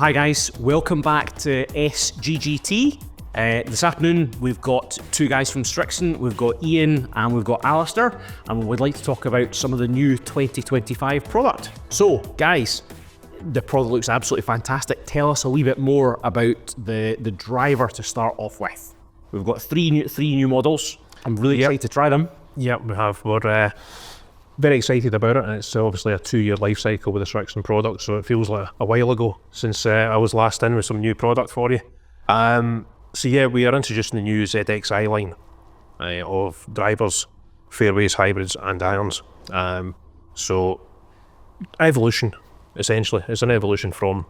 Hi guys, welcome back to SGGT. This afternoon we've got two guys from Srixon. We've got Iain and we've got Alastair, and we'd like to talk about some of the new 2025 product. So guys, the product looks absolutely fantastic. Tell us a wee bit more about the driver to start off with. We've got three new models. I'm really excited to try them. Yep, we have. We're very excited about it, and it's obviously a 2-year life cycle with the Srixon product, so it feels like a while ago since I was last in with some new product for you. So yeah, we are introducing the new ZXi line of drivers, fairways, hybrids and irons. So evolution, essentially. It's an evolution from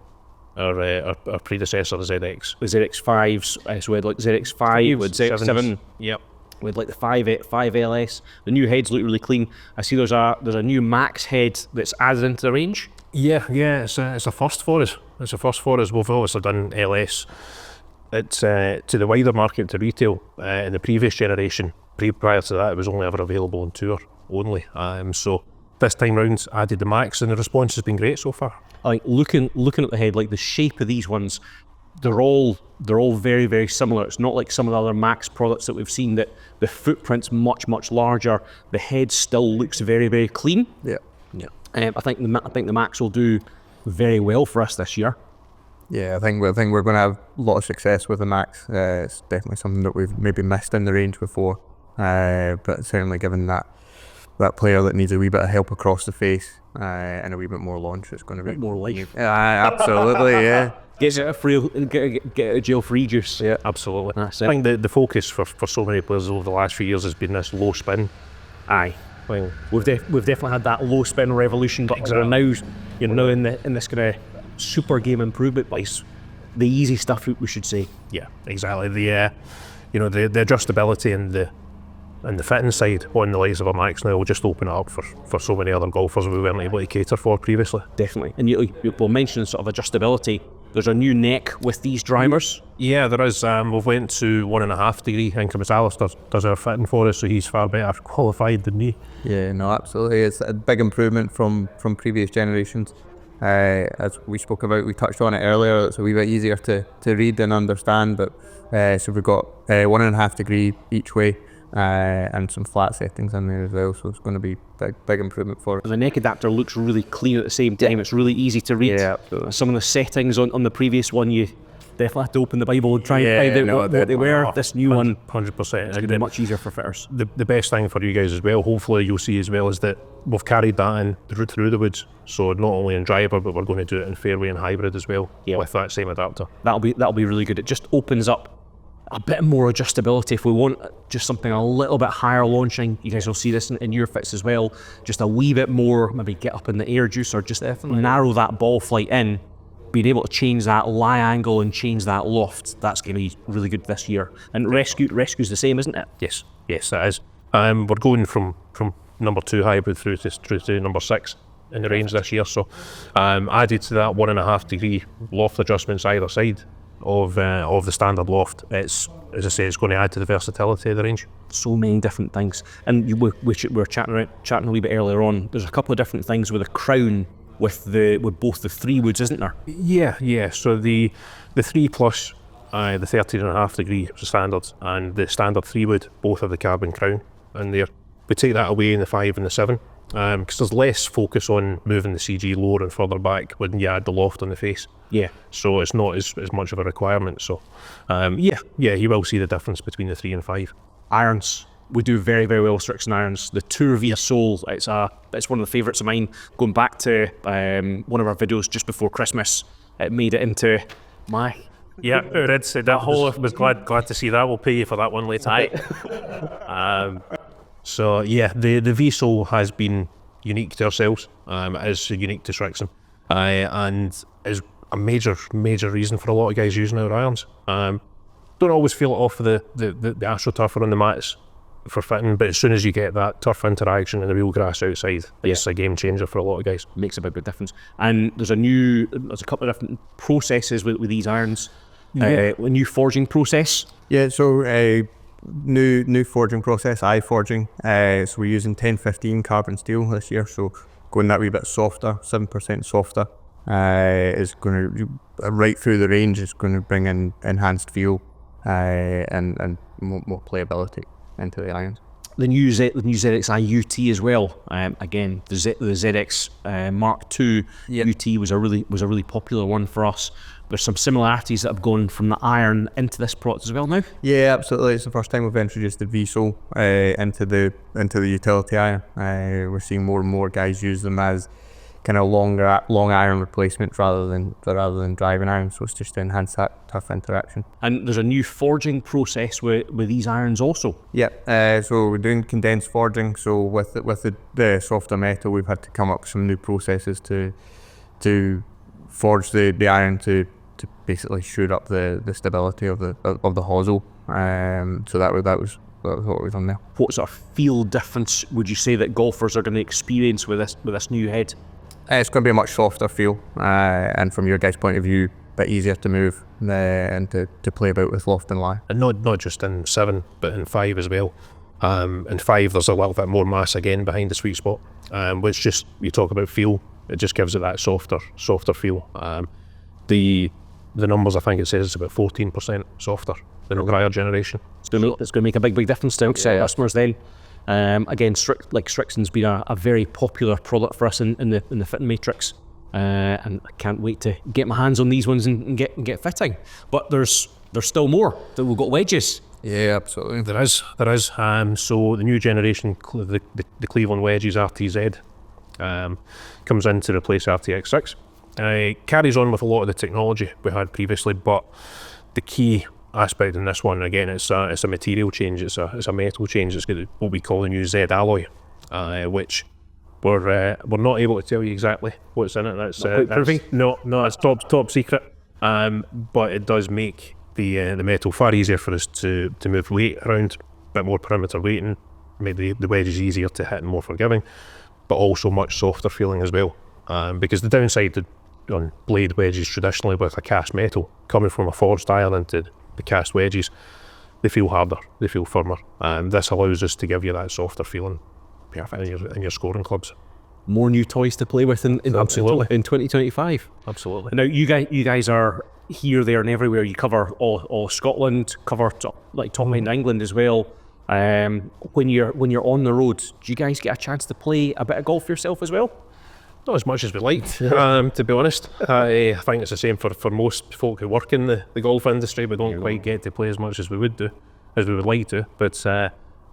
our predecessor, the ZX. The ZX5s, so we had like ZX5 with ZX7. Yep. With like the 5 LS. The new heads look really clean. I see there's a new Max head that's added into the range. Yeah, it's a first for us. It's a first for us. We've obviously done LS. It's to the wider market, to retail. In the previous generation, prior to that, it was only ever available on tour only. So this time round, added the Max, and the response has been great so far. Like looking at the head, like the shape of these ones, they're all very, very similar. It's not like some of the other Max products that we've seen that the footprint's much larger. The head still looks very, very clean. Yeah. I think the Max will do very well for us this year. Yeah, I think we're going to have a lot of success with the Max. It's definitely something that we've maybe missed in the range before, but certainly given that player that needs a wee bit of help across the face and a wee bit more launch, it's going to be more life. Absolutely, yeah. Get out of jail free juice. Yeah, absolutely. That's I it. think the focus for so many players over the last few years has been this low spin. Aye. Well, We've definitely had that low spin revolution, but we're now in this kind of super game improvement place. The easy stuff, we should say. yeah, exactly. The adjustability and the fitting side on the likes of a Max now will just open it up for so many other golfers we weren't able to cater for previously. Definitely. And you will mention sort of adjustability. There's a new neck with these drivers. Yeah, there is. We've went to 1.5 degree increments. Alastair does our fitting for us, so he's far better qualified than me. Yeah, no, absolutely. It's a big improvement from previous generations. As we spoke about, we touched on it earlier, it's a wee bit easier to read and understand, but so we've got 1.5 degree each way and some flat settings in there as well, so it's going to be big improvement for us. The neck adapter looks really clean at the same time. It's really easy to read. Yeah, absolutely. Some of the settings on the previous one, you definitely have to open the Bible and try and find out what they were. This new one, 100%. it's going to be much easier for fitters. The best thing for you guys as well, hopefully you'll see as well, is that we've carried that in through the woods. So not only in driver, but we're going to do it in fairway and hybrid as well, with that same adapter. That'll be really good. It just opens up a bit more adjustability. If we want just something a little bit higher launching, you guys will see this in your fits as well. Just a wee bit more, maybe get up in the air juice, or just narrow that ball flight in. Being able to change that lie angle and change that loft, that's going to be really good this year. And rescue's the same, isn't it? Yes, it is. We're going from number 2 hybrid through to number 6 in the range this year. So added to that 1.5 degree loft adjustments either side of the standard loft. It's, as I say, it's going to add to the versatility of the range. So many different things. And we were chatting a wee bit earlier on. There's a couple of different things with a crown with both the 3 woods, isn't there? Yeah. So the 3 plus, the 13.5 degree standard, and the standard 3 wood both have the carbon crown in there. We take that away in the 5 and the 7 because there's less focus on moving the CG lower and further back when you add the loft on the face. Yeah. So it's not as much of a requirement. So you will see the difference between the 3 and 5. Irons. We do very, very well with Srixon irons. The Tour Via Soul, it's one of the favourites of mine. Going back to one of our videos just before Christmas, it made it into my... Yeah, Reid said that whole, I was glad to see that. We'll pay you for that one later. So yeah, the V-Soul has been unique to ourselves. It is unique to Srixon, and is a major reason for a lot of guys using our irons. Don't always feel it off the AstroTurf or on the mats for fitting, but as soon as you get that turf interaction and the real grass outside, it's a game changer for a lot of guys. Makes a big difference. And there's a couple of different processes with these irons. A new forging process. Yeah, so new forging process, forging. So we're using 1015 carbon steel this year, so going that wee bit softer, 7% softer. is going to, right through the range, is going to bring in enhanced feel and more playability into the irons. The new ZXi UT as well. Again, the ZX Mark II UT was a really popular one for us. There's some similarities that have gone from the iron into this product as well now. Yeah, absolutely. It's the first time we've introduced the VSOL into the utility iron. We're seeing more and more guys use them as kind of long iron replacements rather than driving irons. So it's just to enhance that tough interaction. And there's a new forging process with these irons also. Yeah. So we're doing condensed forging. So with the softer metal, we've had to come up with some new processes to forge the iron to basically shoot up the stability of the hosel. So that was what we've done there. What sort of feel difference would you say that golfers are going to experience with this new head? It's going to be a much softer feel, and from your guys' point of view, a bit easier to move and to play about with loft and lie. And not just in 7, but in 5 as well. In 5, there's a little bit more mass again behind the sweet spot, which just, you talk about feel, it just gives it that softer feel. The numbers, I think it says it's about 14% softer than the prior generation. It's going to make a big difference to customers then. Again, Srixon's been a very popular product for us in the fitting matrix, and I can't wait to get my hands on these ones and get fitting. But there's still more. We've got wedges. Yeah, absolutely. There is. So the new generation, the Cleveland Wedges RTZ, comes in to replace RTX6. It carries on with a lot of the technology we had previously, but the key aspect in this one, again, it's a material change. It's a metal change. It's got what we call the new Z alloy, which we're not able to tell you exactly what's in it. That's it's top secret. But it does make the metal far easier for us to move weight around, a bit more perimeter weighting, made the wedges easier to hit and more forgiving, but also much softer feeling as well. Because the downside on blade wedges traditionally with a cast metal, coming from a forged iron into the cast wedges, they feel harder, they feel firmer, and this allows us to give you that softer feeling in your scoring clubs. More new toys to play with in 2025. Absolutely. Now you guys are here, there, and everywhere. You cover all Scotland, cover top end England as well. When you're on the road, do you guys get a chance to play a bit of golf yourself as well? Not as much as we liked, to be honest. I think it's the same for most folk who work in the golf industry. We don't quite get to play as much as we would like to. But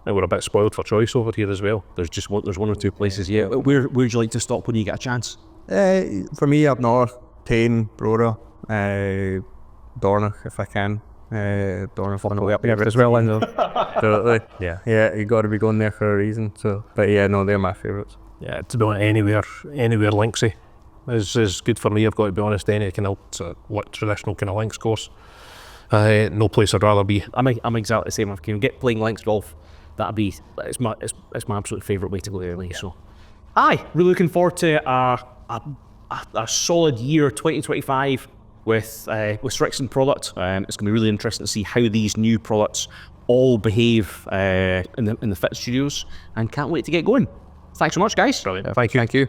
we're a bit spoiled for choice over here as well. There's one or two places. Yeah. Where'd you like to stop when you get a chance? For me, up north, Tane, Brora, Dornoch, if I can. Dornoch on the way up here as well. Absolutely. Yeah. You got to be going there for a reason. So, but yeah, no, they're my favourites. Yeah, to be honest, anywhere linksy is good for me. I've got to be honest. Any kind of traditional kind of links course, no place I'd rather be. I'm exactly the same. If I can get playing links golf, it's my absolute favourite way to go early. So, really looking forward to a solid year 2025 with Srixon product. It's going to be really interesting to see how these new products all behave in the fit studios, and can't wait to get going. Thanks so much, guys. Brilliant. Thank you.